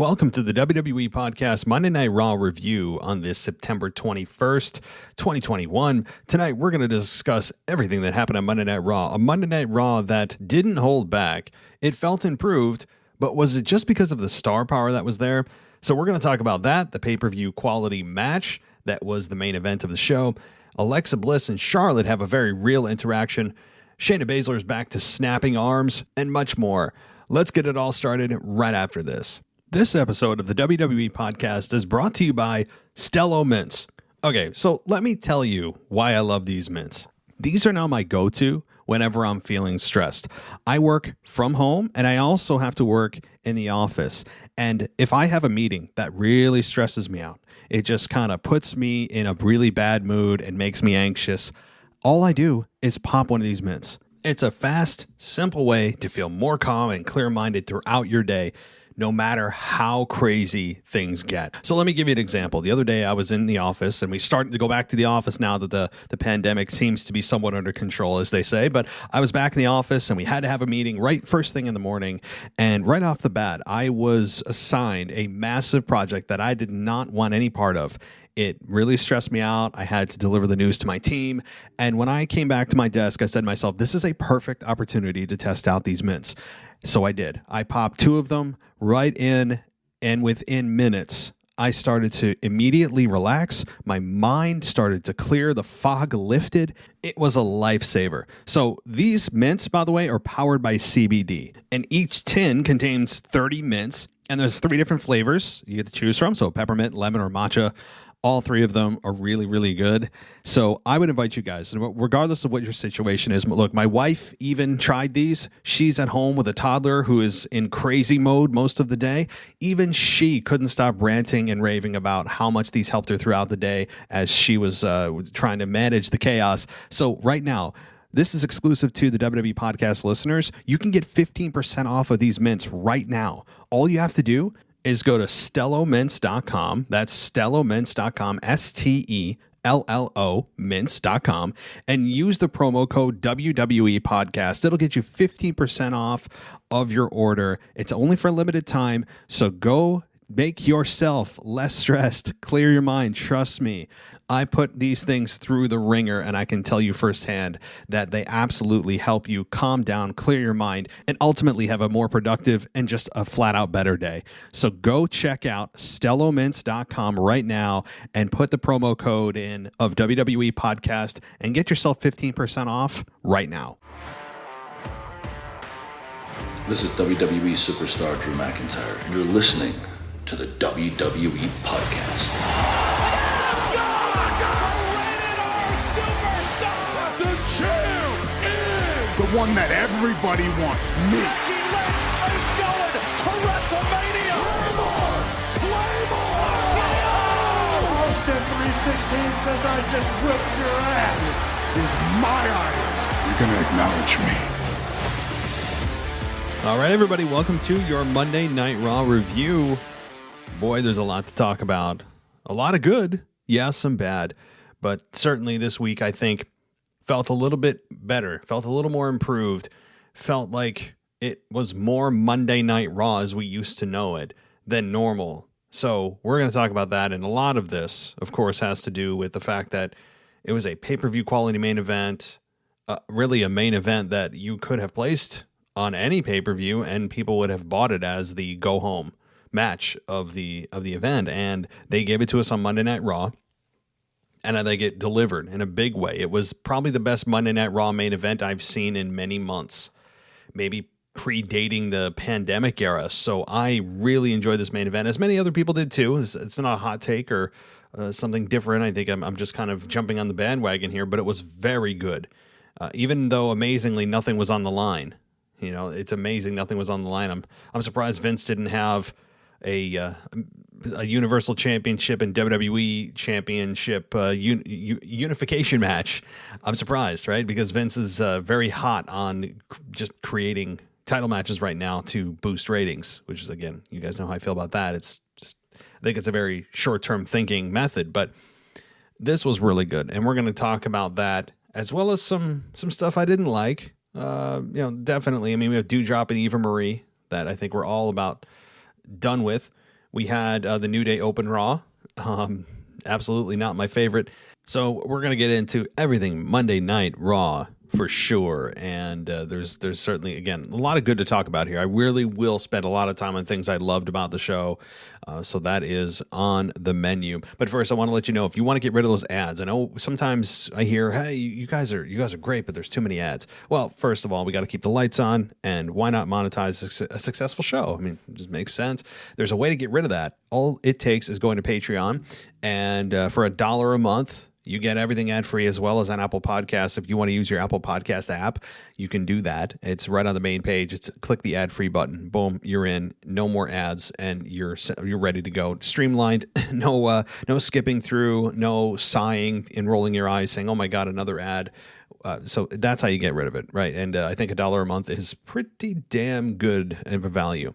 Welcome to the WWE Podcast Monday Night Raw review on this September 21st, 2021. Tonight, we're going to discuss everything that happened on Monday Night Raw. A Monday Night Raw that didn't hold back. It felt improved, but was it just because of the star power that was there? So we're going to talk about that, the pay-per-view quality match that was the main event of the show. Alexa Bliss and Charlotte have a very real interaction. Shayna Baszler is back to snapping arms, and much more. Let's get it all started right after this. This episode of the WWE Podcast is brought to you by Stello Mints. Okay, so let me tell you why I love these mints. These are now my go-to whenever I'm feeling stressed. I work from home, and I also have to work in the office. And if I have a meeting that really stresses me out, it just kind of puts me in a really bad mood and makes me anxious. All I do is pop one of these mints. It's a fast, simple way to feel more calm and clear-minded throughout your day, no matter how crazy things get. So let me give you an example. The other day I was in the office, and we started to go back to the office now that the pandemic seems to be somewhat under control, as they say. But I was back in the office, and we had to have a meeting right first thing in the morning. And right off the bat, I was assigned a massive project that I did not want any part of. It really stressed me out. I had to deliver the news to my team. And when I came back to my desk, I said to myself, this is a perfect opportunity to test out these mints. So I did. I popped two of them right in, and within minutes, I started to immediately relax. My mind started to clear. The fog lifted. It was a lifesaver. So these mints, by the way, are powered by CBD, and each tin contains 30 mints, and there's 3 different flavors you get to choose from. So peppermint, lemon, or matcha. All 3 of them are really, really good. So I would invite you guys, regardless of what your situation is. Look, my wife even tried these. She's at home with a toddler who is in crazy mode most of the day. Even she couldn't stop ranting and raving about how much these helped her throughout the day as she was trying to manage the chaos. So right now, this is exclusive to the WWE Podcast listeners. You can get 15% off of these mints right now. All you have to do is go to StelloMints.com. That's StelloMints.com, STELLO mints.com, and use the promo code WWE Podcast. It'll get you 15% off of your order. It's only for a limited time, so go make yourself less stressed. Clear your mind. Trust me. I put these things through the ringer, and I can tell you firsthand that they absolutely help you calm down, clear your mind, and ultimately have a more productive and just a flat-out better day. So go check out StelloMints.com right now and put the promo code in of WWE Podcast and get yourself 15% off right now. This is WWE superstar Drew McIntyre, and you're listening to the WWE Podcast. The one that everybody wants, me. Lynch is going to WrestleMania. Claymore! Austin 316 says I just whipped your ass. This is my idol. You're going to acknowledge me. All right, everybody, welcome to your Monday Night Raw review. Boy, there's a lot to talk about. A lot of good, yeah, some bad. But certainly this week, I think, felt a little bit better, felt a little more improved, felt like it was more Monday Night Raw as we used to know it than normal. So we're going to talk about that. And a lot of this, of course, has to do with the fact that it was a pay-per-view quality main event, really a main event that you could have placed on any pay-per-view and people would have bought it as the go-home match of the event. And they gave it to us on Monday Night Raw. And I think it delivered in a big way. It was probably the best Monday Night Raw main event I've seen in many months, maybe predating the pandemic era. So I really enjoyed this main event, as many other people did too. It's not a hot take or something different. I think I'm just kind of jumping on the bandwagon here, but it was very good. Even though amazingly nothing was on the line. You know, it's amazing nothing was on the line. I'm surprised Vince didn't have a Universal Championship and WWE Championship unification match. I'm surprised, right? Because Vince is very hot on just creating title matches right now to boost ratings, which is, again, you guys know how I feel about that. It's just, I think it's a very short-term thinking method, but this was really good. And we're going to talk about that as well as some stuff I didn't like. Definitely. I mean, we have Dewdrop and Eva Marie that I think we're all about done with. We had the New Day Open Raw. Absolutely not my favorite. So we're going to get into everything Monday Night Raw for sure. And there's certainly, again, a lot of good to talk about here. I really will spend a lot of time on things I loved about the show. So that is on the menu. But first, I want to let you know, if you want to get rid of those ads, I know sometimes I hear, hey, you guys are great, but there's too many ads. Well, first of all, we got to keep the lights on, and why not monetize a successful show? I mean, it just makes sense. There's a way to get rid of that. All it takes is going to Patreon, and for $1 a month, you get everything ad-free, as well as on Apple Podcasts. If you want to use your Apple Podcast app, you can do that. It's right on the main page. It's click the ad-free button. Boom, you're in. No more ads, and you're ready to go. Streamlined. No skipping through. No sighing and rolling your eyes, saying, "Oh my God, another ad." So that's how you get rid of it, right? And I think $1 a month is pretty damn good of a value.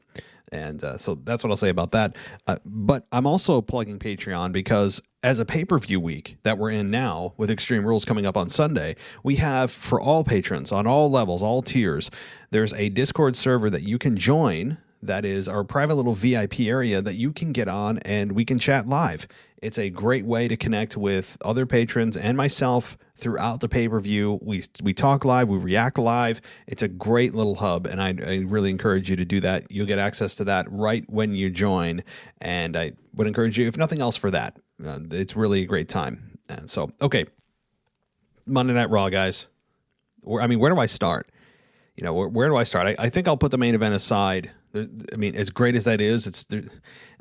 And so that's what I'll say about that. But I'm also plugging Patreon because as a pay-per-view week that we're in now with Extreme Rules coming up on Sunday, we have, for all patrons on all levels, all tiers, there's a Discord server that you can join. That is our private little VIP area that you can get on, and we can chat live. It's a great way to connect with other patrons and myself throughout the pay-per-view. We talk live, we react live. It's a great little hub, and I really encourage you to do that. You'll get access to that right when you join, and I would encourage you, if nothing else, for that. It's really a great time. And so, okay, Monday Night Raw, guys. Where do I start? Where do I start? I think I'll put the main event aside. As great as that is,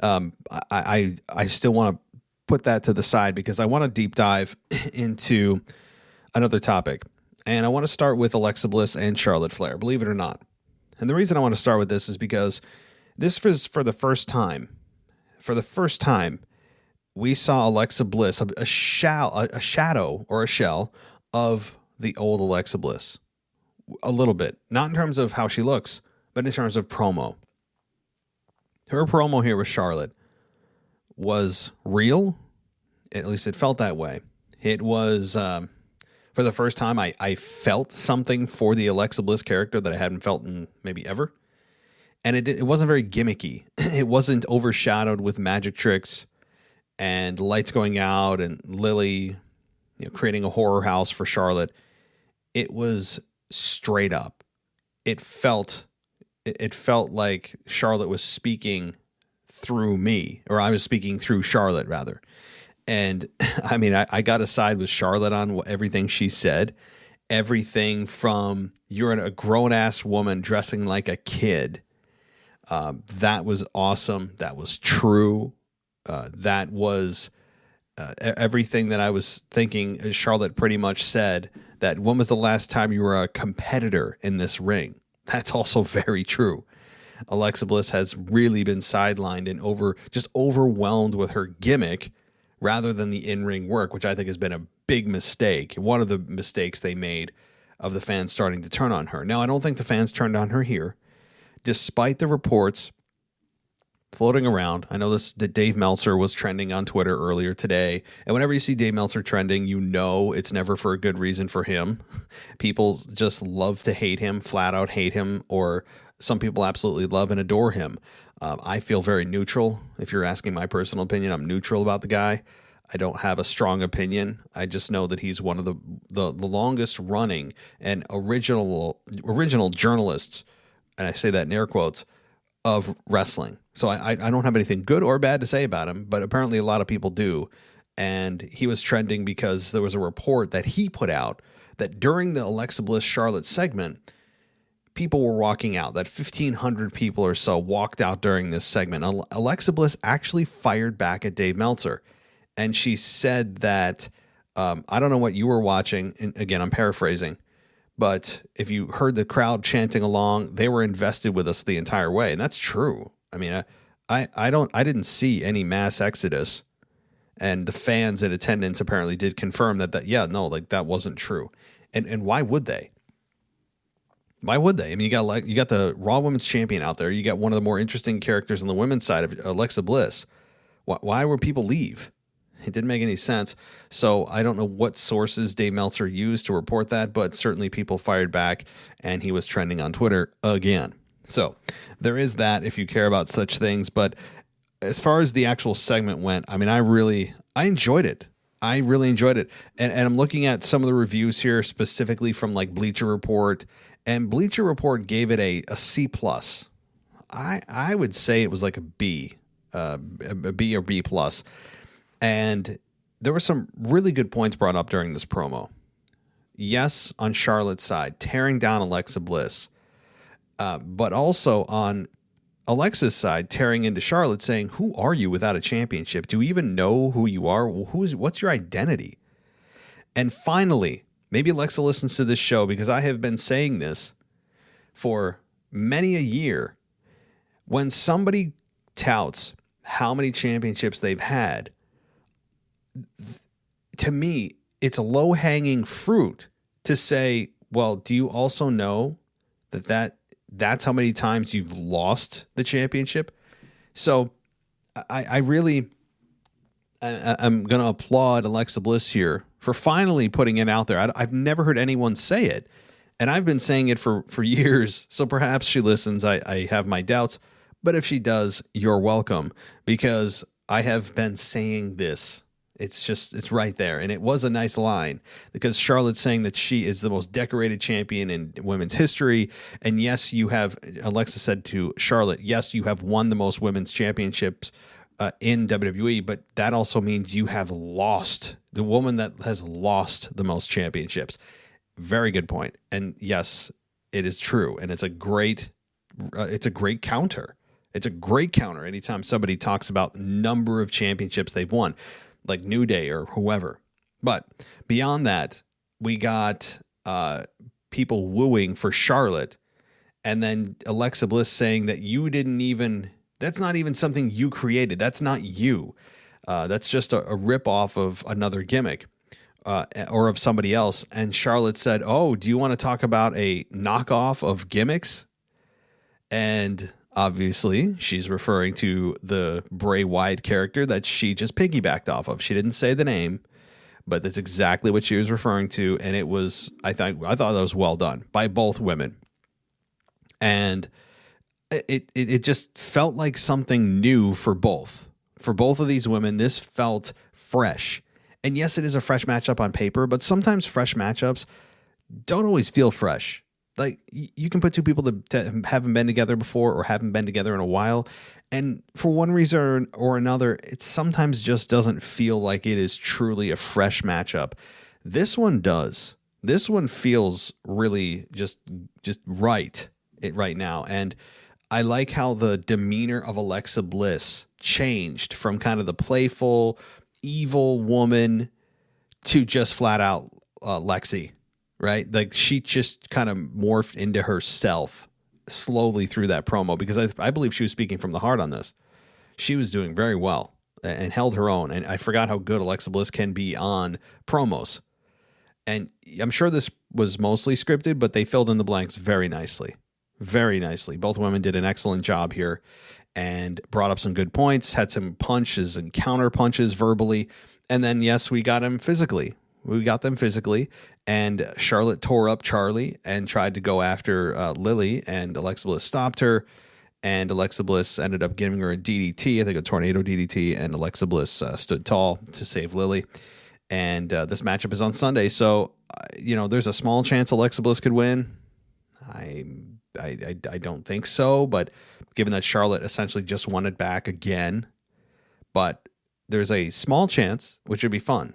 I still want to put that to the side because I want to deep dive into another topic. And I want to start with Alexa Bliss and Charlotte Flair, believe it or not. And the reason I want to start with this is because this was for the first time, we saw Alexa Bliss, a shadow or a shell of the old Alexa Bliss. A little bit. Not in terms of how she looks, but in terms of promo. Her promo here with Charlotte was real. At least it felt that way. It was, for the first time, I felt something for the Alexa Bliss character that I hadn't felt in maybe ever. And it wasn't very gimmicky. It wasn't overshadowed with magic tricks and lights going out and Lily, creating a horror house for Charlotte. It was straight up. It felt like Charlotte was speaking through me, or I was speaking through Charlotte rather. And I got to side with Charlotte on everything she said. Everything from you're a grown ass woman dressing like a kid. That was awesome. That was true. That was everything that I was thinking. Charlotte pretty much said that when was the last time you were a competitor in this ring? That's also very true. Alexa Bliss has really been sidelined and just overwhelmed with her gimmick rather than the in-ring work, which I think has been a big mistake. One of the mistakes they made of the fans starting to turn on her. Now, I don't think the fans turned on her here, despite the reports floating around. I know that Dave Meltzer was trending on Twitter earlier today. And whenever you see Dave Meltzer trending, it's never for a good reason for him. People just love to hate him, flat out hate him, or some people absolutely love and adore him. I feel very neutral. If you're asking my personal opinion, I'm neutral about the guy. I don't have a strong opinion. I just know that he's one of the longest running and original journalists, and I say that in air quotes, of wrestling. So I don't have anything good or bad to say about him, but apparently a lot of people do. And he was trending because there was a report that he put out that during the Alexa Bliss Charlotte segment, people were walking out, that 1,500 people or so walked out during this segment. Alexa Bliss actually fired back at Dave Meltzer. And she said that, I don't know what you were watching. And again, I'm paraphrasing. But if you heard the crowd chanting along, they were invested with us the entire way. And that's true. I didn't see any mass exodus. And the fans in attendance apparently did confirm that wasn't true. And why would they? Why would they? You got the Raw Women's Champion out there. You got one of the more interesting characters on the women's side of Alexa Bliss. Why would people leave? It didn't make any sense. So I don't know what sources Dave Meltzer used to report that, but certainly people fired back, and he was trending on Twitter again. So there is that if you care about such things. But as far as the actual segment went, I mean, I enjoyed it. I really enjoyed it. And I'm looking at some of the reviews here, specifically from like Bleacher Report, and Bleacher Report gave it a C+. I would say it was like a B or B+. And there were some really good points brought up during this promo. Yes, on Charlotte's side, tearing down Alexa Bliss, but also on Alexa's side, tearing into Charlotte, saying, "Who are you without a championship? Do you even know who you are? What's your identity?" And finally, maybe Alexa listens to this show, because I have been saying this for many a year. When somebody touts how many championships they've had, to me, it's a low-hanging fruit to say, well, do you also know that's how many times you've lost the championship? So I'm going to applaud Alexa Bliss here for finally putting it out there. I've never heard anyone say it, and I've been saying it for years, so perhaps she listens. I have my doubts, but if she does, you're welcome, because I have been saying this. It's right there. And it was a nice line, because Charlotte's saying that she is the most decorated champion in women's history. And yes, Alexa said to Charlotte, yes, you have won the most women's championships in WWE, but that also means you have lost, the woman that has lost the most championships. Very good point. And yes, it is true. And it's a great counter. It's a great counter anytime somebody talks about the number of championships they've won, like New Day or whoever. But beyond that, we got people wooing for Charlotte, and then Alexa Bliss saying that that's not even something you created. That's not you. That's just a ripoff of another gimmick or of somebody else. And Charlotte said, "Oh, do you want to talk about a knockoff of gimmicks?" And obviously, she's referring to the Bray Wyatt character that she just piggybacked off of. She didn't say the name, but that's exactly what she was referring to. And it was, I thought that was well done by both women. And it just felt like something new for both of these women. This felt fresh. And yes, it is a fresh matchup on paper, but sometimes fresh matchups don't always feel fresh. Like, you can put two people that haven't been together before or haven't been together in a while, and for one reason or another, it sometimes just doesn't feel like it is truly a fresh matchup. This one does. This one feels really just right now. And I like how the demeanor of Alexa Bliss changed from kind of the playful, evil woman to just flat out Lexi. Right? Like, she just kind of morphed into herself slowly through that promo, because I believe she was speaking from the heart on this. She was doing very well and held her own. And I forgot how good Alexa Bliss can be on promos. And I'm sure this was mostly scripted, but they filled in the blanks very nicely. Very nicely. Both women did an excellent job here and brought up some good points, had some punches and counter punches verbally. And then, yes, we got them physically. And Charlotte tore up Charlie and tried to go after Lily, and Alexa Bliss stopped her, and Alexa Bliss ended up giving her a DDT, I think a tornado DDT, and Alexa Bliss stood tall to save Lily. And this matchup is on Sunday, so there's a small chance Alexa Bliss could win. I don't think so, but given that Charlotte essentially just won it back again, but there's a small chance, which would be fun.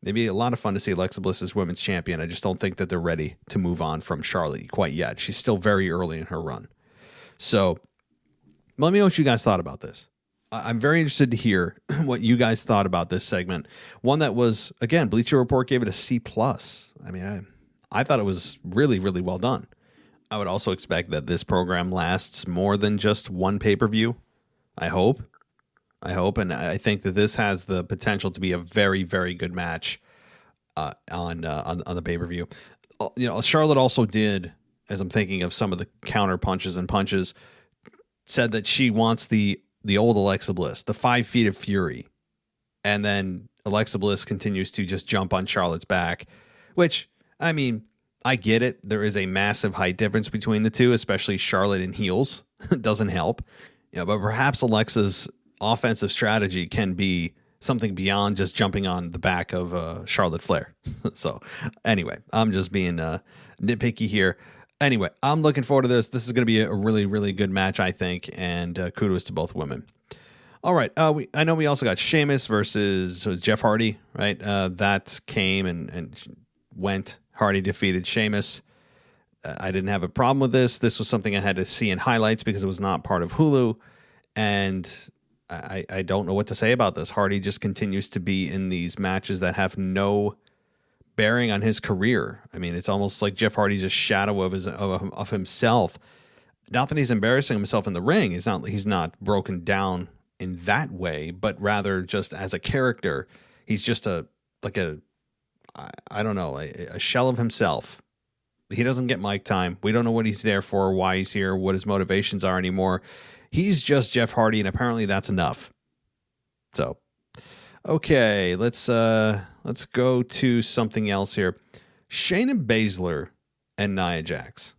It'd be a lot of fun to see Alexa Bliss as women's champion. I just don't think that they're ready to move on from Charlotte quite yet. She's still very early in her run. So let me know what you guys thought about this. I'm very interested to hear what you guys thought about this segment. One that was, again, Bleacher Report gave it a C+. I mean, I thought it was really, really well done. I would also expect that this program lasts more than just one pay-per-view. I hope, and I think that this has the potential to be a very, very good match on the pay-per-view. Charlotte also did, as I'm thinking of some of the counter punches, said that she wants the old Alexa Bliss, the 5 Feet of Fury, and then Alexa Bliss continues to just jump on Charlotte's back, which, I mean, I get it. There is a massive height difference between the two, especially Charlotte in heels. It doesn't help. But perhaps Alexa's offensive strategy can be something beyond just jumping on the back of Charlotte Flair. So anyway, I'm just being nitpicky here. Anyway, I'm looking forward to this. This is going to be a really, really good match, I think, and kudos to both women. All right, I know we also got Sheamus versus Jeff Hardy, right? That came and went. Hardy defeated Sheamus. I didn't have a problem with this. This was something I had to see in highlights because it was not part of Hulu, and I don't know what to say about this. Hardy just continues to be in these matches that have no bearing on his career. I mean, it's almost like Jeff Hardy's a shadow of himself. Not that he's embarrassing himself in the ring. He's not broken down in that way, but rather just as a character, he's just a shell of himself. He doesn't get mic time. We don't know what he's there for, why he's here, what his motivations are anymore. He's just Jeff Hardy, and apparently that's enough. So, okay, let's go to something else here. Shayna Baszler and Nia Jax.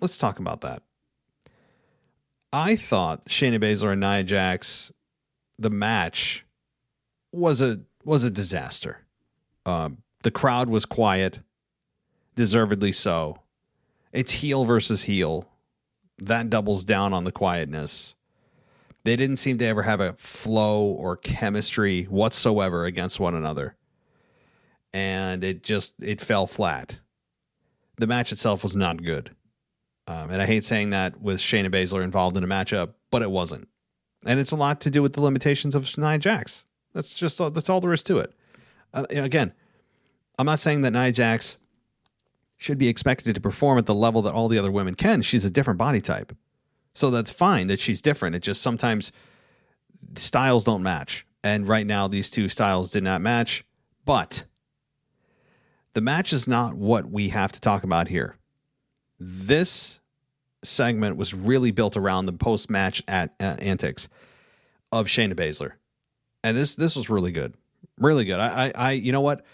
Let's talk about that. I thought Shayna Baszler and Nia Jax, the match was a disaster. The crowd was quiet, deservedly so. It's heel versus heel. That doubles down on the quietness. They didn't seem to ever have a flow or chemistry whatsoever against one another. And it fell flat. The match itself was not good. And I hate saying that with Shayna Baszler involved in a matchup, but it wasn't. And it's a lot to do with the limitations of Nia Jax. That's all there is to it. Again, I'm not saying that Nia Jax should be expected to perform at the level that all the other women can. She's a different body type. So that's fine that she's different. It just sometimes styles don't match. And right now these two styles did not match. But the match is not what we have to talk about here. This segment was really built around the post-match antics of Shayna Baszler. And this was really good. Really good. I you know what?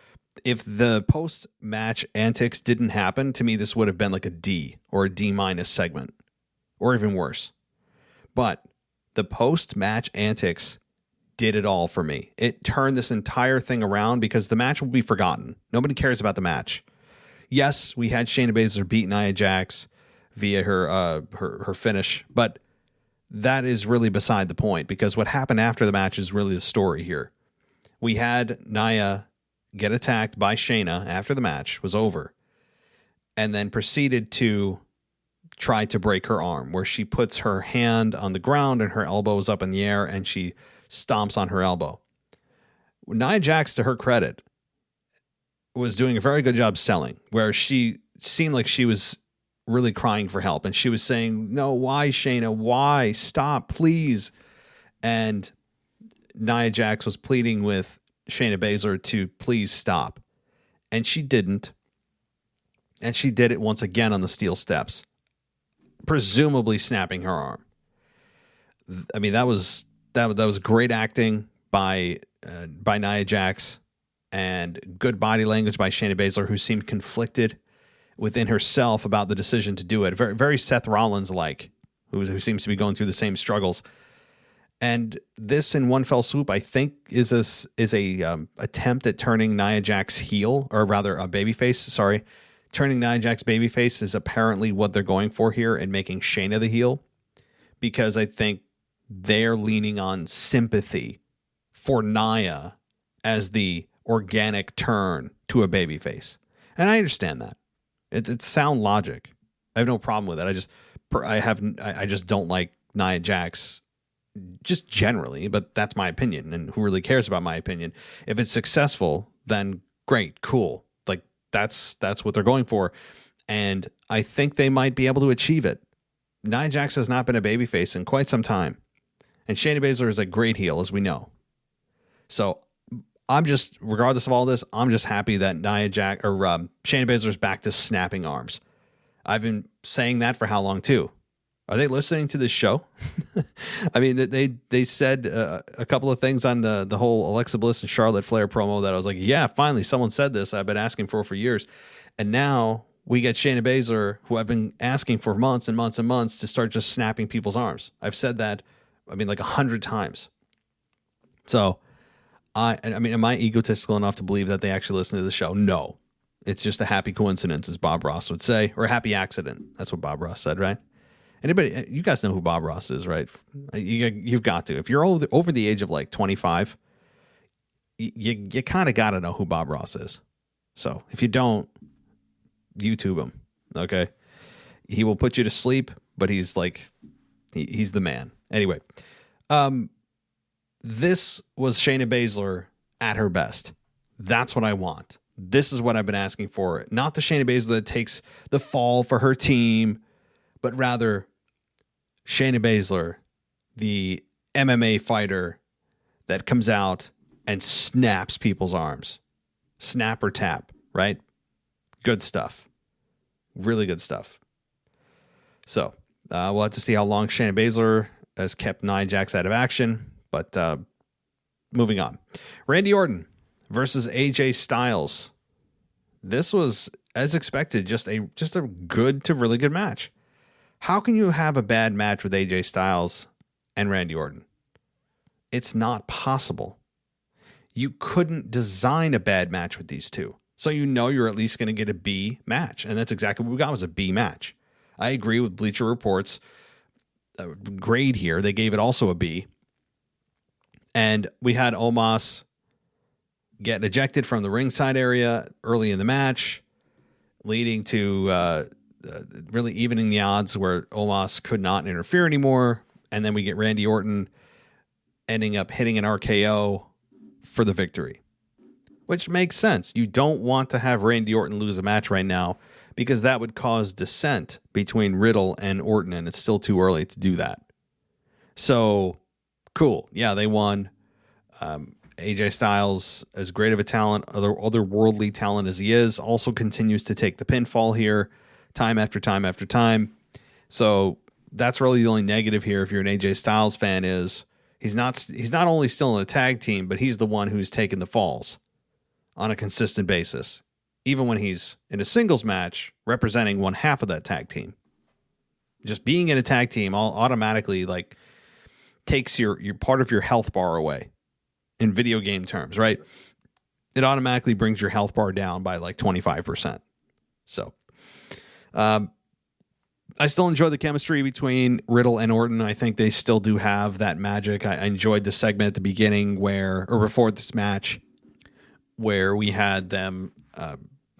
If the post-match antics didn't happen, to me, this would have been like a D or a D- segment, or even worse. But the post-match antics did it all for me. It turned this entire thing around because the match will be forgotten. Nobody cares about the match. Yes, we had Shayna Baszler beat Nia Jax via her finish, but that is really beside the point because what happened after the match is really the story here. We had Nia get attacked by Shayna after the match was over and then proceeded to try to break her arm, where she puts her hand on the ground and her elbow is up in the air and she stomps on her elbow. Nia Jax, to her credit, was doing a very good job selling, where she seemed like she was really crying for help and she was saying, no, why, Shayna? Why? Stop, please. And Nia Jax was pleading with Shayna Baszler to please stop. And she didn't. And she did it once again on the steel steps, presumably snapping her arm. I mean, that was great acting by Nia Jax and good body language by Shayna Baszler, who seemed conflicted within herself about the decision to do it. Very, very Seth Rollins-like, who seems to be going through the same struggles. And this, in one fell swoop, I think is a attempt at turning Nia Jax heel, or rather a babyface. Sorry, turning Nia Jax babyface is apparently what they're going for here, and making Shayna the heel, because I think they're leaning on sympathy for Nia as the organic turn to a babyface, and I understand that. It's sound logic. I have no problem with it. I just don't like Nia Jax. Just generally, but that's my opinion, and who really cares about my opinion? If it's successful, then great, cool. Like that's what they're going for, and I think they might be able to achieve it. Nia Jax has not been a babyface in quite some time, and Shayna Baszler is a great heel, as we know. So I'm just, regardless of all this, I'm just happy that Shayna Baszler is back to snapping arms. I've been saying that for how long too? Are they listening to this show? I mean, they said a couple of things on the whole Alexa Bliss and Charlotte Flair promo that I was like, yeah, finally someone said this I've been asking for years. And now we get Shayna Baszler, who I've been asking for months and months and months, to start just snapping people's arms. I've said that I mean, like 100 times. So, I mean, am I egotistical enough to believe that they actually listen to the show? No. It's just a happy coincidence, as Bob Ross would say, or a happy accident. That's what Bob Ross said, right? Anybody, you guys know who Bob Ross is, right? You've got to. If you're over the age of like 25, you kind of got to know who Bob Ross is. So if you don't, YouTube him, okay? He will put you to sleep, but he's like, he's the man. Anyway, this was Shayna Baszler at her best. That's what I want. This is what I've been asking for. Not the Shayna Baszler that takes the fall for her team, but rather Shayna Baszler, the MMA fighter that comes out and snaps people's arms. Snap or tap, right? Good stuff. Really good stuff. So we'll have to see how long Shayna Baszler has kept Nia Jax out of action. But moving on. Randy Orton versus AJ Styles. This was, as expected, just a good to really good match. How can you have a bad match with AJ Styles and Randy Orton? It's not possible. You couldn't design a bad match with these two. So you know you're at least going to get a B match. And that's exactly what we got, was a B match. I agree with Bleacher Report's grade here. They gave it also a B. And we had Omos get ejected from the ringside area early in the match, leading to really evening the odds where Omos could not interfere anymore. And then we get Randy Orton ending up hitting an RKO for the victory, which makes sense. You don't want to have Randy Orton lose a match right now because that would cause dissent between Riddle and Orton, and it's still too early to do that. So, cool. Yeah, they won. AJ Styles, as great of a talent, otherworldly talent as he is, also continues to take the pinfall here time after time after time. So that's really the only negative here if you're an AJ Styles fan is he's not only still in the tag team, but he's the one who's taking the falls on a consistent basis, even when he's in a singles match representing one half of that tag team. Just being in a tag team automatically like takes your part of your health bar away in video game terms, right? It automatically brings your health bar down by like 25%. So, I still enjoy the chemistry between Riddle and Orton. I think they still do have that magic. I enjoyed the segment at the beginning or before this match, where we had them,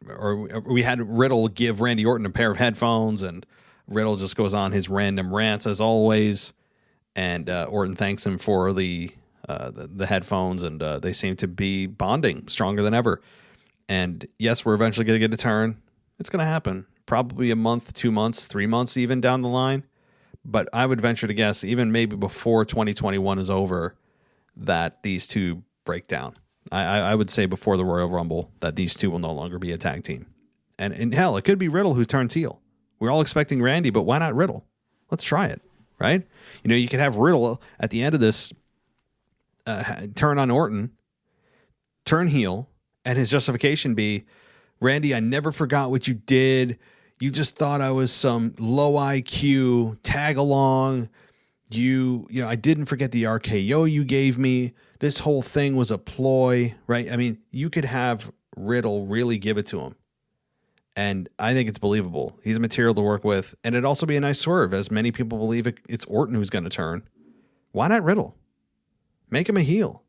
or we had Riddle give Randy Orton a pair of headphones, and Riddle just goes on his random rants as always, and Orton thanks him for the headphones, and they seem to be bonding stronger than ever. And yes, we're eventually going to get a turn. It's going to happen. Probably a month, 2 months, 3 months even down the line. But I would venture to guess, even maybe before 2021 is over, that these two break down. I would say before the Royal Rumble that these two will no longer be a tag team. And hell, it could be Riddle who turns heel. We're all expecting Randy, but why not Riddle? Let's try it, right? You know, you could have Riddle at the end of this turn on Orton, turn heel, and his justification be, Randy, I never forgot what you did. You just thought I was some low IQ tag along. You know, I didn't forget the RKO you gave me. This whole thing was a ploy, right? I mean, you could have Riddle really give it to him. And I think it's believable. He's material to work with. And it'd also be a nice swerve, as many people believe it's Orton who's going to turn. Why not Riddle? Make him a heel.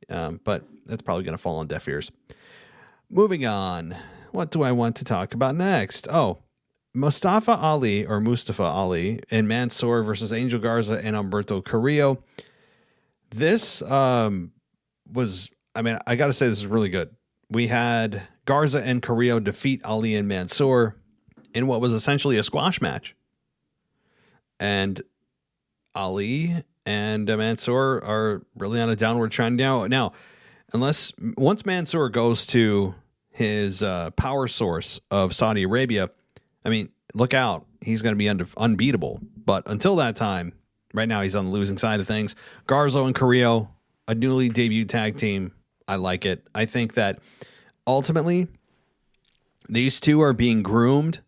But that's probably going to fall on deaf ears. Moving on. What do I want to talk about next? Oh, Mustafa Ali and Mansoor versus Angel Garza and Humberto Carrillo. This was, I mean, I got to say this is really good. We had Garza and Carrillo defeat Ali and Mansoor in what was essentially a squash match. And Ali and Mansoor are really on a downward trend now. Now, once Mansoor goes to his power source of Saudi Arabia, I mean, look out. He's going to be unbeatable. But until that time, right now he's on the losing side of things. Garza and Carrillo, a newly debuted tag team. I like it. I think that ultimately these two are being groomed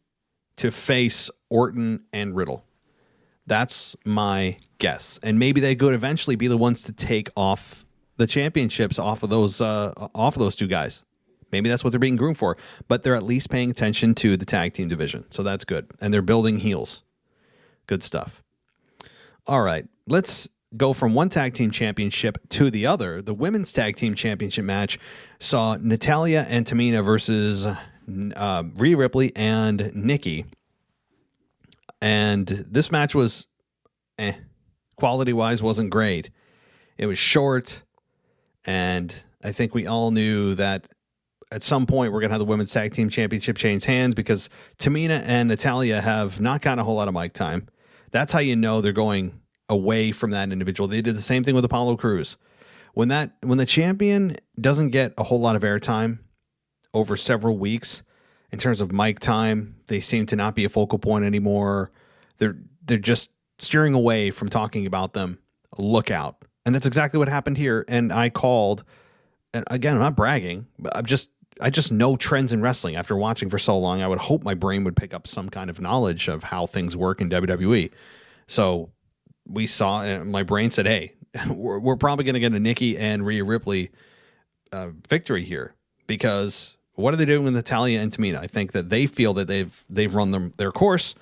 to face Orton and Riddle. That's my guess. And maybe they could eventually be the ones to take off the championships off of those two guys. Maybe that's what they're being groomed for. But they're at least paying attention to the tag team division. So that's good. And they're building heels. Good stuff. All right. Let's go from one tag team championship to the other. The women's tag team championship match saw Natalya and Tamina versus Rhea Ripley and Nikki. And this match was, quality-wise, wasn't great. It was short, and I think we all knew that at some point we're going to have the women's tag team championship change hands because Tamina and Natalya have not gotten a whole lot of mic time. That's how you know they're going away from that individual. They did the same thing with Apollo Crews. When the champion doesn't get a whole lot of airtime over several weeks in terms of mic time, they seem to not be a focal point anymore. They're just steering away from talking about them. Look out. And that's exactly what happened here. And I called, and again, I'm not bragging, but I just know trends in wrestling. After watching for so long, I would hope my brain would pick up some kind of knowledge of how things work in WWE. So we saw, and my brain said, hey, we're probably going to get a Nikki and Rhea Ripley victory here, because what are they doing with Natalya and Tamina? I think that they feel that they've run their course,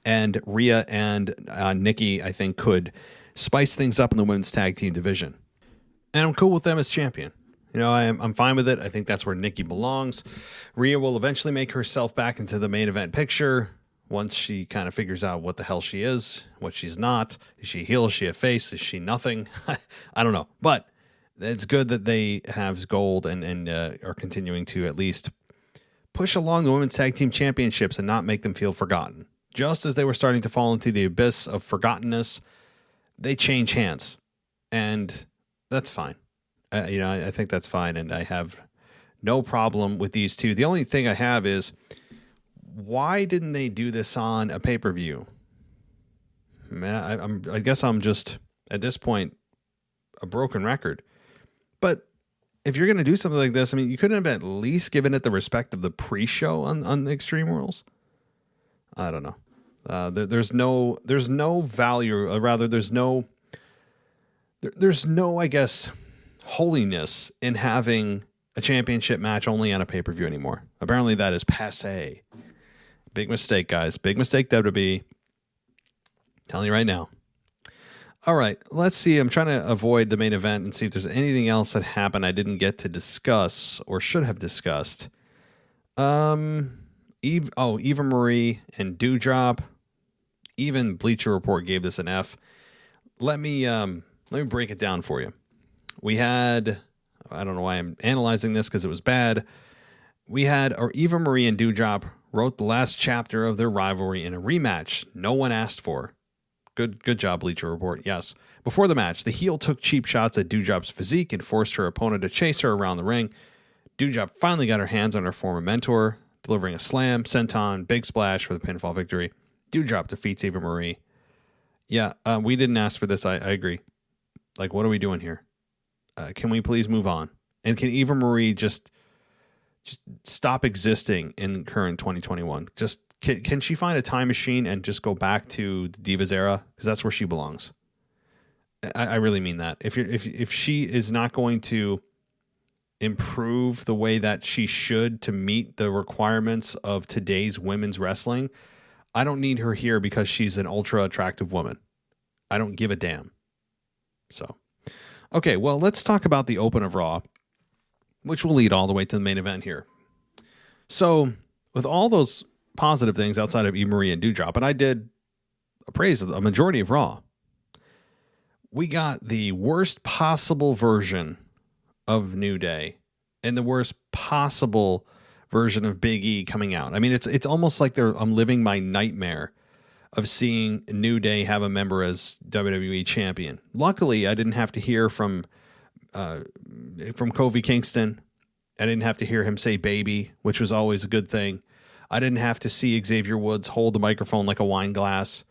and Rhea and Nikki, I think, could spice things up in the women's tag team division. And I'm cool with them as champion. You know, I'm fine with it. I think that's where Nikki belongs. Rhea will eventually make herself back into the main event picture once she kind of figures out what the hell she is, what she's not. Is she a heel? Is she a face? Is she nothing? I don't know. But it's good that they have gold and are continuing to at least push along the women's tag team championships and not make them feel forgotten. Just as they were starting to fall into the abyss of forgottenness, they change hands. And that's fine. I think that's fine, and I have no problem with these two. The only thing I have is, why didn't they do this on a pay-per-view? Man, I guess I'm just, at this point, a broken record. But if you're going to do something like this, I mean, you couldn't have at least given it the respect of the pre-show on the Extreme Rules? I don't know. There's no value, or rather, there's no, I guess, holiness in having a championship match only on a pay-per-view anymore. Apparently that is passé. Big mistake, guys. Big mistake, WWE. Telling you right now. All right, let's see. I'm trying to avoid the main event and see if there's anything else that happened I didn't get to discuss or should have discussed. Eva Marie and Doudrop. Even Bleacher Report gave this an F. Let me break it down for you. We had, I don't know why I'm analyzing this because it was bad. We had, Eva Marie and Doudrop wrote the last chapter of their rivalry in a rematch no one asked for. Good job, Bleacher Report. Yes. Before the match, the heel took cheap shots at Doudrop's physique and forced her opponent to chase her around the ring. Doudrop finally got her hands on her former mentor, delivering a slam, senton, big splash for the pinfall victory. Doudrop defeats Eva Marie. Yeah, we didn't ask for this. I agree. Like, what are we doing here? Can we please move on? And can Eva Marie just stop existing in current 2021? Just can she find a time machine and just go back to the Divas era? Because that's where she belongs. I really mean that. If she is not going to improve the way that she should to meet the requirements of today's women's wrestling, I don't need her here because she's an ultra attractive woman. I don't give a damn. So. Okay, well, let's talk about the Open of Raw, which will lead all the way to the main event here. So, with all those positive things outside of Eva Marie and Doudrop, and I did appraise a majority of Raw, we got the worst possible version of New Day and the worst possible version of Big E coming out. I mean, it's almost like I'm living my nightmare of seeing New Day have a member as WWE champion. Luckily, I didn't have to hear from Kofi Kingston. I didn't have to hear him say baby, which was always a good thing. I didn't have to see Xavier Woods hold the microphone like a wine glass.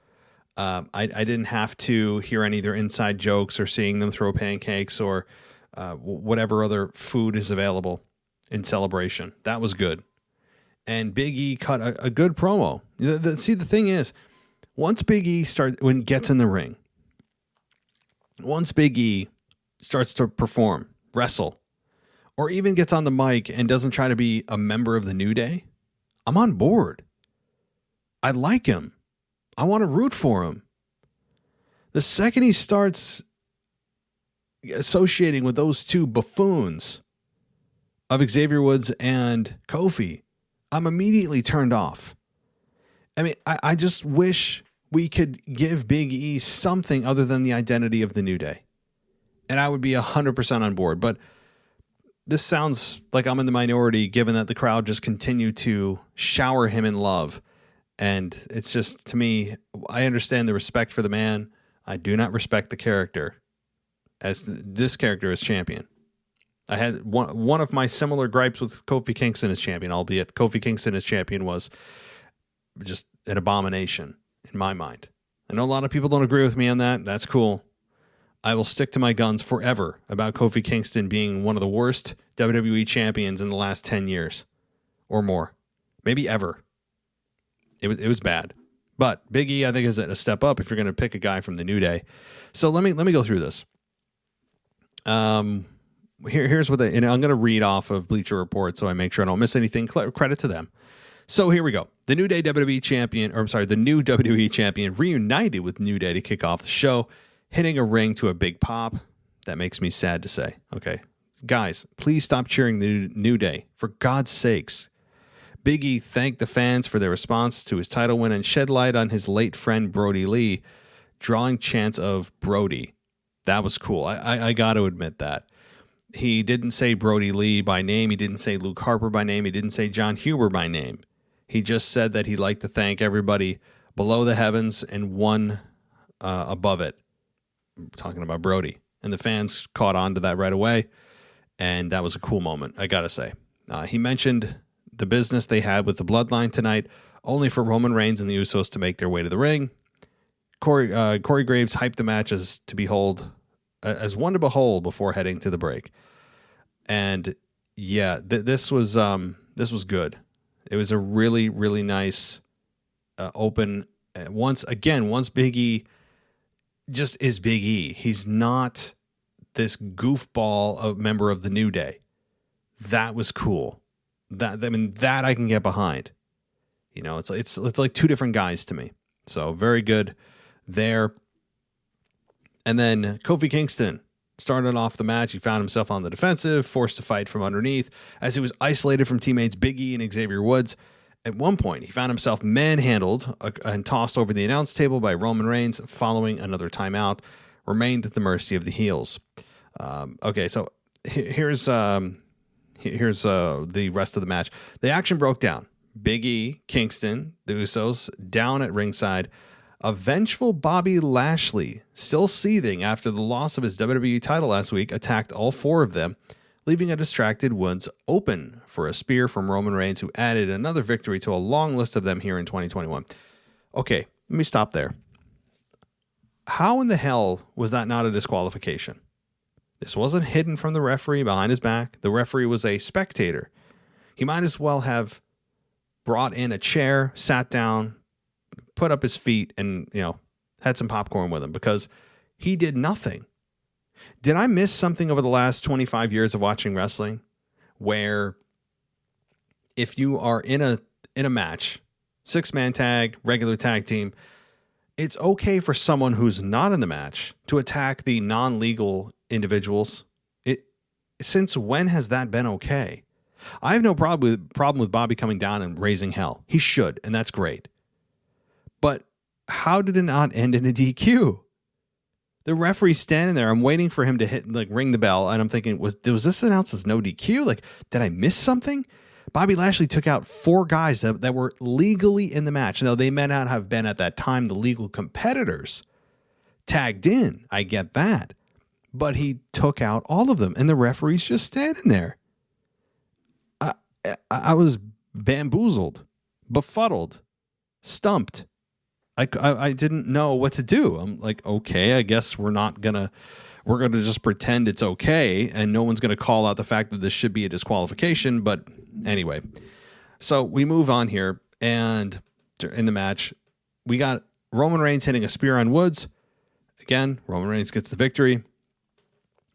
I didn't have to hear any of their inside jokes or seeing them throw pancakes or whatever other food is available in Celebration. That was good. And Big E cut a good promo. See, the thing is, Once Big E gets in the ring, once Big E starts to perform, wrestle, or even gets on the mic and doesn't try to be a member of the New Day, I'm on board. I like him. I want to root for him. The second he starts associating with those two buffoons of Xavier Woods and Kofi, I'm immediately turned off. I mean, I just wish we could give Big E something other than the identity of the New Day. And I would be 100% on board. But this sounds like I'm in the minority, given that the crowd just continue to shower him in love. And it's just, to me, I understand the respect for the man. I do not respect the character as this character as champion. I had one of my similar gripes with Kofi Kingston as champion, albeit Kofi Kingston as champion was just an abomination in my mind. I know a lot of people don't agree with me on that. That's cool. I will stick to my guns forever about Kofi Kingston being one of the worst WWE champions in the last 10 years or more, maybe ever. It was bad. But Big E, I think, is a step up if you're going to pick a guy from the New Day. So let me go through this. Here's what and I'm going to read off of Bleacher Report so I make sure I don't miss anything. Credit to them. So here we go. The New Day WWE champion, the new WWE champion reunited with New Day to kick off the show, hitting a ring to a big pop. That makes me sad to say. Okay, guys, please stop cheering the New Day. For God's sakes. Big E thanked the fans for their response to his title win and shed light on his late friend Brody Lee, drawing chants of Brody. That was cool. I got to admit that. He didn't say Brody Lee by name. He didn't say Luke Harper by name. He didn't say John Huber by name. He just said that he'd like to thank everybody below the heavens and one above it. I'm talking about Brody. And the fans caught on to that right away. And that was a cool moment, I got to say. He mentioned the business they had with the Bloodline tonight, only for Roman Reigns and the Usos to make their way to the ring. Corey Graves hyped the match as one to behold before heading to the break. And yeah, this was good. It was a really, really nice open. Once Big E just is Big E. He's not this goofball member of the New Day. That was cool. That I can get behind. You know, it's like two different guys to me. So very good there. And then Kofi Kingston started off the match. He found himself on the defensive, forced to fight from underneath as he was isolated from teammates Big E and Xavier Woods. At one point, he found himself manhandled and tossed over the announce table by Roman Reigns following another timeout, remained at the mercy of the heels. Okay, so here's the rest of the match. The action broke down. Big E, Kingston, the Usos, down at ringside. A vengeful Bobby Lashley, still seething after the loss of his WWE title last week, attacked all four of them, leaving a distracted Woods open for a spear from Roman Reigns, who added another victory to a long list of them here in 2021. Okay, let me stop there. How in the hell was that not a disqualification? This wasn't hidden from the referee behind his back. The referee was a spectator. He might as well have brought in a chair, sat down, put up his feet, and, had some popcorn with him, because he did nothing. Did I miss something over the last 25 years of watching wrestling where if you are in a match, 6-man tag, regular tag team, it's okay for someone who's not in the match to attack the non-legal individuals? Since when has that been okay? I have no problem with Bobby coming down and raising hell. He should, and that's great. But how did it not end in a DQ? The referee's standing there. I'm waiting for him to ring the bell, and I'm thinking, was this announced as no DQ? Did I miss something? Bobby Lashley took out 4 guys that were legally in the match. Now, they may not have been at that time the legal competitors tagged in. I get that. But he took out all of them, and the referee's just standing there. I was bamboozled, befuddled, stumped. I didn't know what to do. I'm like, okay, I guess we're gonna just pretend it's okay, and no one's gonna call out the fact that this should be a disqualification. But anyway, so we move on here, and in the match, we got Roman Reigns hitting a spear on Woods. Again, Roman Reigns gets the victory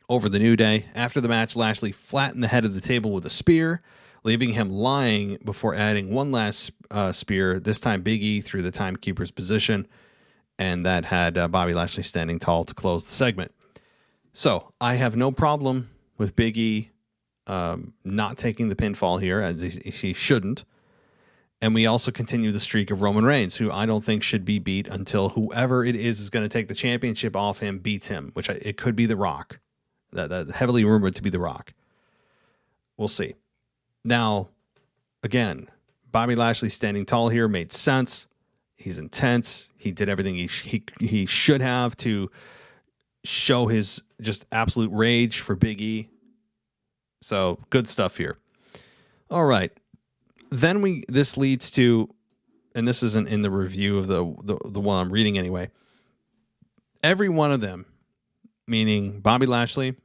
over the New Day. After the match, Lashley flattened the head of the table with a spear, leaving him lying before adding one last spear, this time Big E through the timekeeper's position, and that had Bobby Lashley standing tall to close the segment. So I have no problem with Big E not taking the pinfall here, as he shouldn't. And we also continue the streak of Roman Reigns, who I don't think should be beat until whoever it is going to take the championship off him beats him, which it could be The Rock. That heavily rumored to be The Rock. We'll see. Now, again, Bobby Lashley standing tall here made sense. He's intense. He did everything he should have to show his just absolute rage for Big E. So good stuff here. All right. Then this leads to, and this isn't in the review of the one I'm reading anyway. Every one of them, meaning Bobby Lashley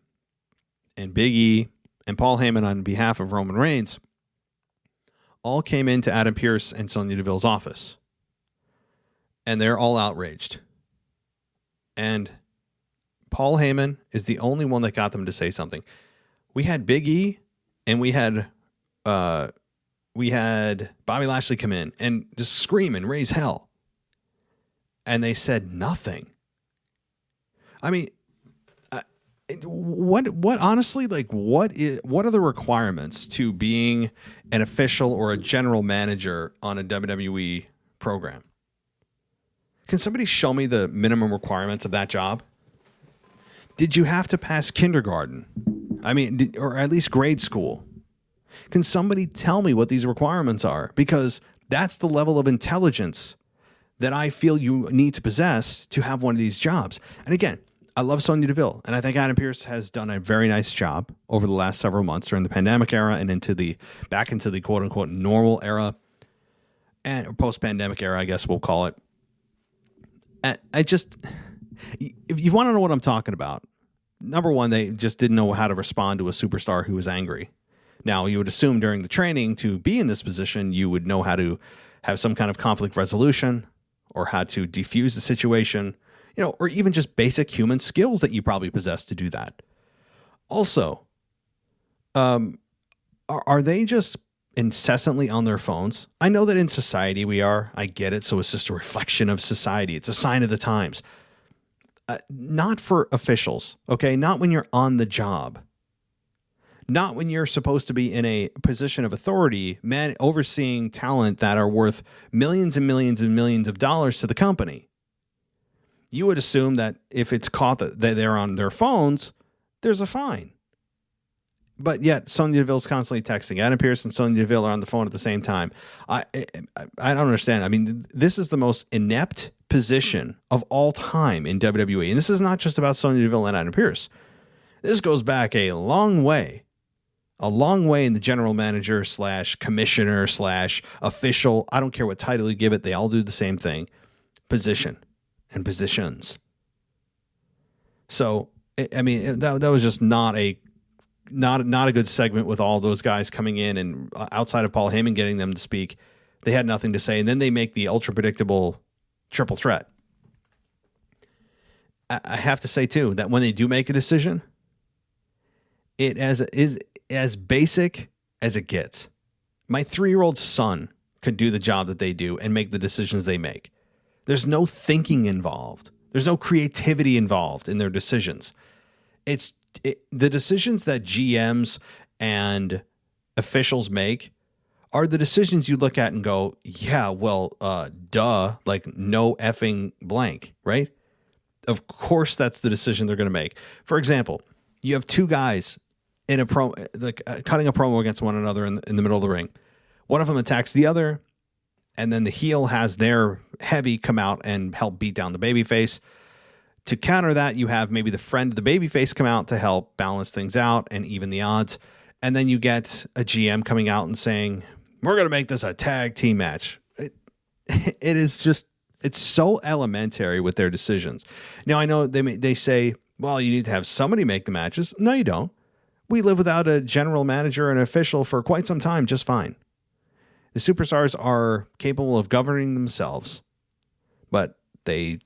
and Big E and Paul Heyman on behalf of Roman Reigns, all came into Adam Pearce and Sonya Deville's office. And they're all outraged. And Paul Heyman is the only one that got them to say something. We had Big E and we had Bobby Lashley come in and just scream and raise hell. And they said nothing. I mean, what honestly, like, what are the requirements to being an official or a general manager on a WWE program? Can somebody show me the minimum requirements of that job? Did you have to pass kindergarten? I mean, or at least grade school? Can somebody tell me what these requirements are? Because that's the level of intelligence that I feel you need to possess to have one of these jobs. And again, I love Sonya Deville, and I think Adam Pearce has done a very nice job over the last several months during the pandemic era and back into the quote unquote normal era and post-pandemic era, I guess we'll call it. If you want to know what I'm talking about, number one, they just didn't know how to respond to a superstar who was angry. Now, you would assume during the training to be in this position, you would know how to have some kind of conflict resolution or how to defuse the situation, or even just basic human skills that you probably possess to do that. Also, are they just incessantly on their phones? I know that in society we are. I get it. So it's just a reflection of society. It's a sign of the times. Not for officials, okay? Not when you're on the job. Not when you're supposed to be in a position of authority, overseeing talent that are worth millions and millions and millions of dollars to the company. You would assume that if it's caught that they're on their phones, there's a fine. But yet, Sonya Deville's constantly texting. Adam Pearce and Sonya Deville are on the phone at the same time. I don't understand. I mean, this is the most inept position of all time in WWE. And this is not just about Sonya Deville and Adam Pearce. This goes back a long way in the general manager / commissioner / official. I don't care what title you give it. They all do the same thing. Position and positions. So, I mean, that was just not a good segment with all those guys coming in and outside of Paul Heyman getting them to speak. They had nothing to say. And then they make the ultra predictable triple threat. I have to say too, that when they do make a decision, it is as basic as it gets. My 3-year-old son could do the job that they do and make the decisions they make. There's no thinking involved. There's no creativity involved in their decisions. The decisions that GMs and officials make are the decisions you look at and go, yeah, well, duh, like no effing blank, right? Of course, that's the decision they're going to make. For example, you have two guys in a cutting a promo against one another in the middle of the ring. One of them attacks the other, and then the heel has their heavy come out and help beat down the babyface. To counter that, you have maybe the friend of the babyface come out to help balance things out and even the odds. And then you get a GM coming out and saying, we're going to make this a tag team match. It is just, it's so elementary with their decisions. Now, I know they say, well, you need to have somebody make the matches. No, you don't. We live without a general manager and official for quite some time, just fine. The superstars are capable of governing themselves. But They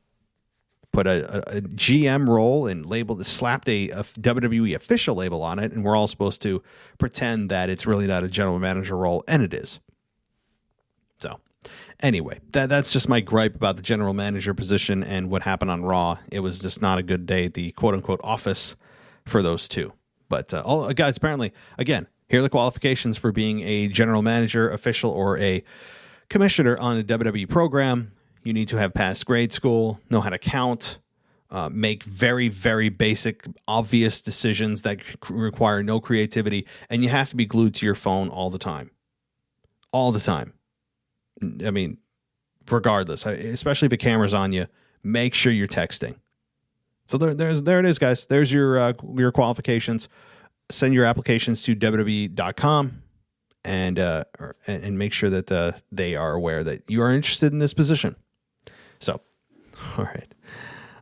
put a GM role and slapped a WWE official label on it, and we're all supposed to pretend that it's really not a general manager role, and it is. So, anyway, that's just my gripe about the general manager position and what happened on Raw. It was just not a good day at the quote-unquote office for those two. But, guys, apparently, again, here are the qualifications for being a general manager, official, or a commissioner on a WWE program. You need to have passed grade school, know how to count, make very, very basic, obvious decisions that require no creativity, and you have to be glued to your phone all the time. All the time. I mean, regardless, especially if the camera's on you, make sure you're texting. So there it is, guys. There's your qualifications. Send your applications to WWE.com. And make sure that they are aware that you are interested in this position. So, all right,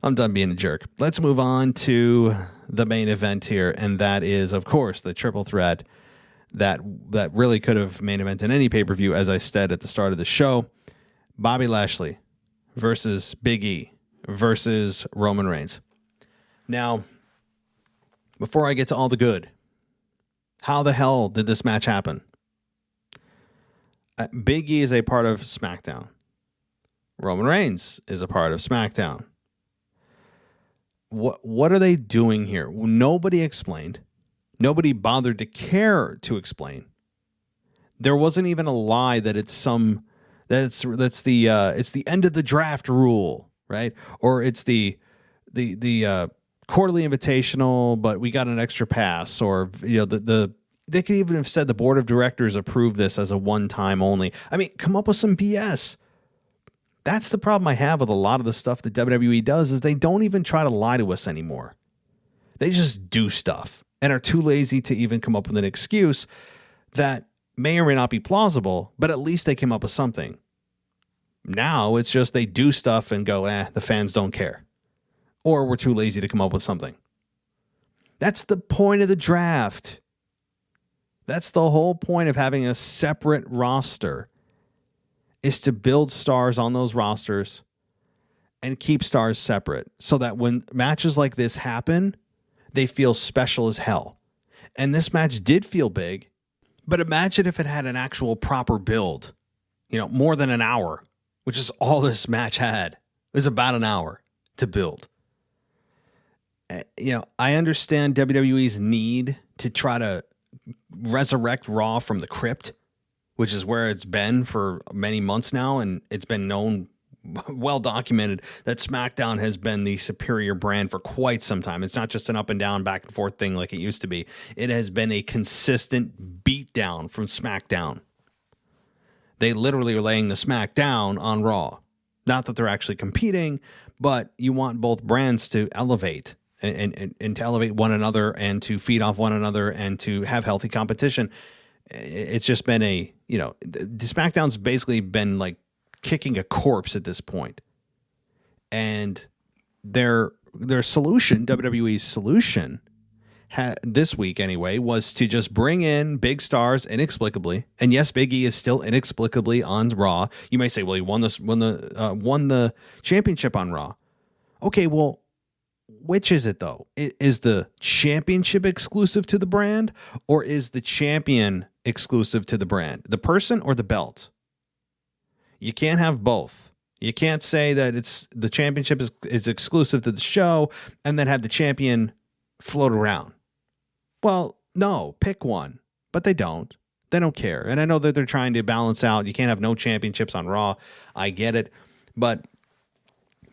I'm done being a jerk. Let's move on to the main event here, and that is, of course, the triple threat that really could have main evented any pay-per-view, as I said at the start of the show. Bobby Lashley versus Big E versus Roman Reigns. Now, before I get to all the good, how the hell did this match happen? Big E is a part of SmackDown. Roman Reigns is a part of SmackDown. What are they doing here? Nobody explained. Nobody bothered to care to explain. There wasn't even a lie that it's the end of the draft rule, right? Or it's the quarterly invitational, but we got an extra pass, or they could even have said the board of directors approved this as a one-time only. I mean, come up with some BS. That's the problem I have with a lot of the stuff that WWE does, is they don't even try to lie to us anymore. They just do stuff and are too lazy to even come up with an excuse that may or may not be plausible, but at least they came up with something. Now it's just they do stuff and go, the fans don't care. Or we're too lazy to come up with something. That's the point of the draft. That's the whole point of having a separate roster, is to build stars on those rosters and keep stars separate so that when matches like this happen, they feel special as hell. And this match did feel big, but imagine if it had an actual proper build, more than an hour, which is all this match had. It was about an hour to build. I understand WWE's need to try to resurrect Raw from the crypt, which is where it's been for many months now, and it's been known, well documented, that SmackDown has been the superior brand for quite some time. It's not just an up and down, back and forth thing like it used to be. It has been a consistent beatdown from SmackDown. They literally are laying the SmackDown on Raw. Not that they're actually competing, but you want both brands to elevate and to elevate one another and to feed off one another and to have healthy competition. It's just been the SmackDown's basically been like kicking a corpse at this point. And their solution, WWE's solution, this week anyway, was to just bring in big stars inexplicably. And yes, Big E is still inexplicably on Raw. You may say, well, he won the championship on Raw. Okay, well, which is it though? Is the championship exclusive to the brand, or is the champion exclusive to the brand? The person or the belt? You can't have both. You can't say that it's the championship is exclusive to the show and then have the champion float around. Well, no, pick one. But they don't. They don't care. And I know that they're trying to balance out. You can't have no championships on Raw. I get it. But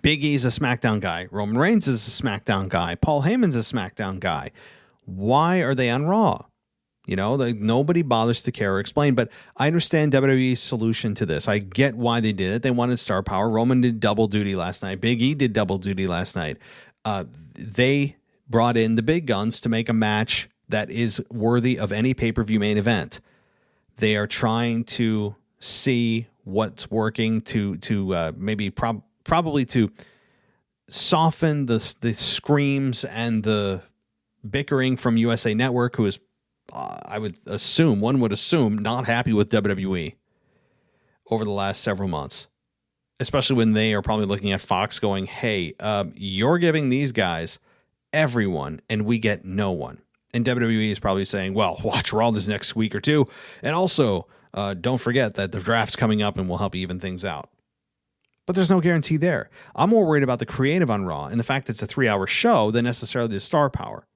Big E's a SmackDown guy. Roman Reigns is a SmackDown guy. Paul Heyman's a SmackDown guy. Why are they on Raw? Nobody bothers to care or explain, but I understand WWE's solution to this. I get why they did it. They wanted star power. Roman did double duty last night. Big E did double duty last night. They brought in the big guns to make a match that is worthy of any pay-per-view main event. They are trying to see what's working to maybe probably to soften the screams and the bickering from USA Network, who is, one would assume, not happy with WWE over the last several months. especially when they are probably looking at Fox going, hey, you're giving these guys everyone and we get no one. And WWE is probably saying, well, watch Raw this next week or two. And also, don't forget that the draft's coming up and will help even things out. But there's no guarantee there. I'm more worried about the creative on Raw and the fact that it's a 3-hour show than necessarily the star power.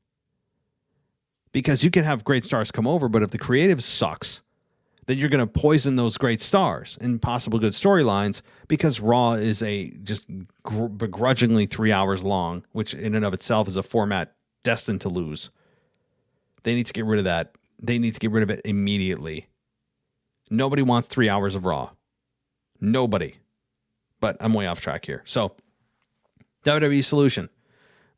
Because you can have great stars come over, but if the creative sucks, then you're going to poison those great stars and possible good storylines, because Raw is a just begrudgingly 3 hours long, which in and of itself is a format destined to lose. They need to get rid of that. They need to get rid of it immediately. Nobody wants 3 hours of Raw. Nobody. But I'm way off track here. So, WWE solution.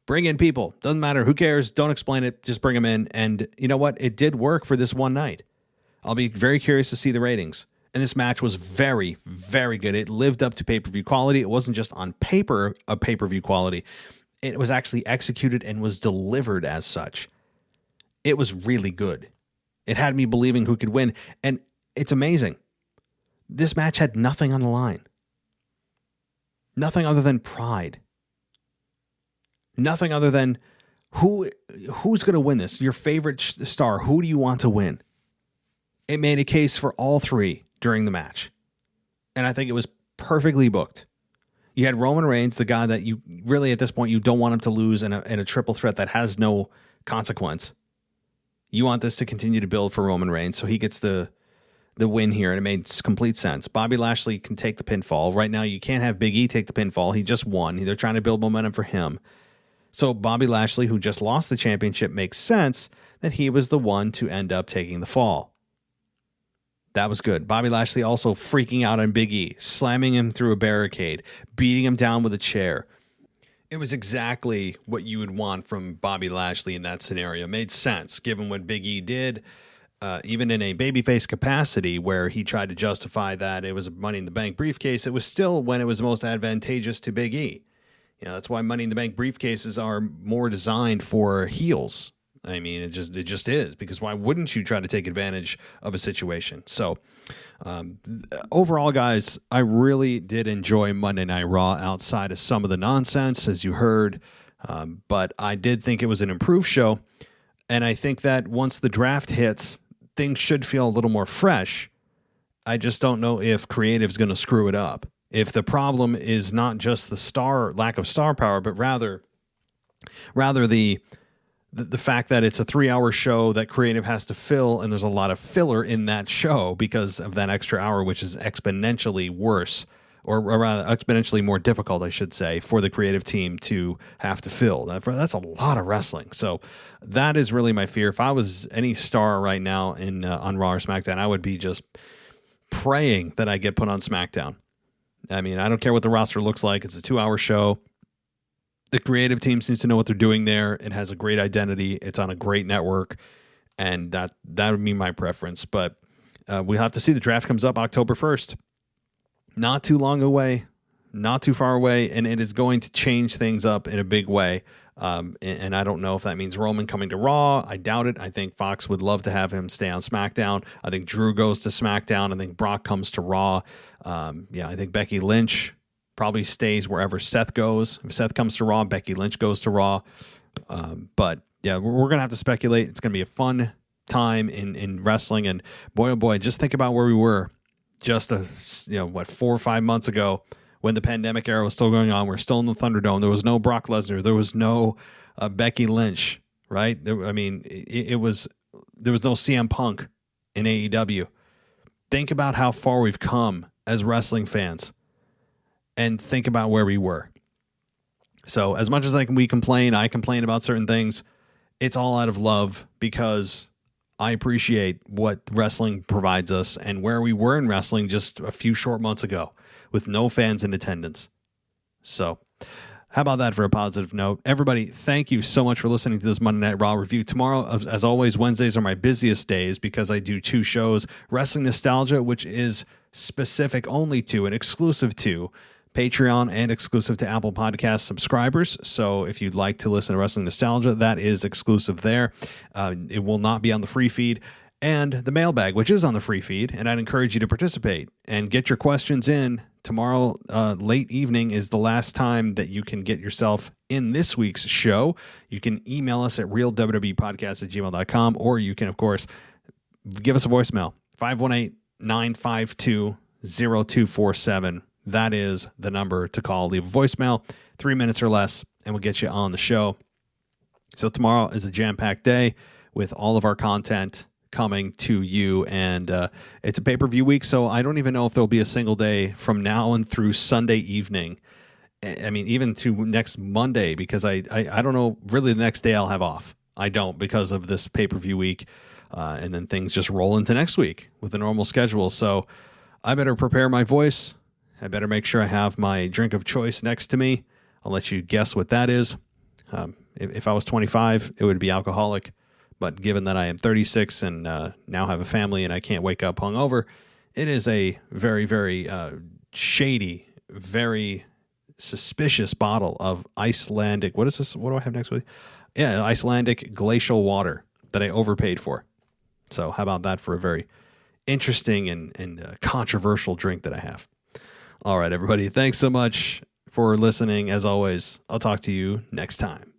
Bring in people. Doesn't matter. Who cares? Don't explain it. Just bring them in. And you know what? It did work for this one night. I'll be very curious to see the ratings. And this match was very, very good. It lived up to pay-per-view quality. It wasn't just on paper a pay-per-view quality. It was actually executed and was delivered as such. It was really good. It had me believing who could win. And it's amazing. This match had nothing on the line. Nothing other than pride. Nothing other than who's going to win this? Your favorite star. Who do you want to win? It made a case for all three during the match. And I think it was perfectly booked. You had Roman Reigns, the guy that you really at this point you don't want him to lose in a triple threat that has no consequence. You want this to continue to build for Roman Reigns, so he gets the win here, and it made complete sense. Bobby Lashley can take the pinfall. Right now, you can't have Big E take the pinfall. He just won. They're trying to build momentum for him. So Bobby Lashley, who just lost the championship, makes sense that he was the one to end up taking the fall. That was good. Bobby Lashley also freaking out on Big E, slamming him through a barricade, beating him down with a chair. It was exactly what you would want from Bobby Lashley in that scenario. It made sense, given what Big E did, even in a babyface capacity where he tried to justify that it was a Money in the Bank briefcase. It was still when it was most advantageous to Big E. You know, that's why Money in the Bank briefcases are more designed for heels. I mean, it just is, because why wouldn't you try to take advantage of a situation? So overall, guys, I really did enjoy Monday Night Raw outside of some of the nonsense, as you heard. But I did think it was an improved show. And I think that once the draft hits, things should feel a little more fresh. I just don't know if creative's going to screw it up. If the problem is not just the lack of star power, but rather the fact that it's a 3-hour show that creative has to fill, and there's a lot of filler in that show because of that extra hour, which is exponentially worse, or rather exponentially more difficult, I should say, for the creative team to have to fill. That's a lot of wrestling. So that is really my fear. If I was any star right now on Raw or SmackDown, I would be just praying that I get put on SmackDown. I mean, I don't care what the roster looks like. It's a 2-hour show. The creative team seems to know what they're doing there. It has a great identity. It's on a great network, and that would be my preference. But we'll have to see. The draft comes up October 1st. Not too long away, not too far away, and it is going to change things up in a big way. And I don't know if that means Roman coming to Raw. I doubt it. I think Fox would love to have him stay on SmackDown. I think Drew goes to SmackDown. I think Brock comes to Raw. I think Becky Lynch probably stays wherever Seth goes. If Seth comes to Raw, Becky Lynch goes to Raw. But yeah, we're going to have to speculate. It's going to be a fun time in wrestling. And boy, oh boy, just think about where we were just 4 or 5 months ago when the pandemic era was still going on. We're still in the Thunderdome. There was no Brock Lesnar. There was no Becky Lynch, right? There was no CM Punk in AEW. Think about how far we've come as wrestling fans. And think about where we were. So as much as I complain about certain things. It's all out of love because I appreciate what wrestling provides us and where we were in wrestling just a few short months ago with no fans in attendance. So how about that for a positive note? Everybody, thank you so much for listening to this Monday Night Raw review. Tomorrow, as always, Wednesdays are my busiest days because I do 2 shows. Wrestling Nostalgia, which is specific only to and exclusive to Patreon and exclusive to Apple Podcast subscribers. So if you'd like to listen to Wrestling Nostalgia, that is exclusive there. It will not be on the free feed. and the mailbag, which is on the free feed. And I'd encourage you to participate and get your questions in. Tomorrow, late evening, is the last time that you can get yourself in this week's show. You can email us at realwwepodcast@gmail.com, or you can, of course, give us a voicemail, 518-952-0247. That is the number to call. Leave a voicemail, 3 minutes or less, and we'll get you on the show. So tomorrow is a jam-packed day with all of our content coming to you, and it's a pay-per-view week, so I don't even know if there'll be a single day from now and through Sunday evening. I mean, even to next Monday, because I don't know, really the next day I'll have off. I don't, because of this pay-per-view week, and then things just roll into next week with a normal schedule. So I better prepare my voice. I better make sure I have my drink of choice next to me. I'll let you guess what that is. If I was 25, it would be alcoholic. But given that I am 36 and now have a family and I can't wake up hungover, it is a very, very shady, very suspicious bottle of Icelandic. What is this? What do I have next week? Yeah, Icelandic glacial water that I overpaid for. So how about that for a very interesting and controversial drink that I have? All right, everybody. Thanks so much for listening. As always, I'll talk to you next time.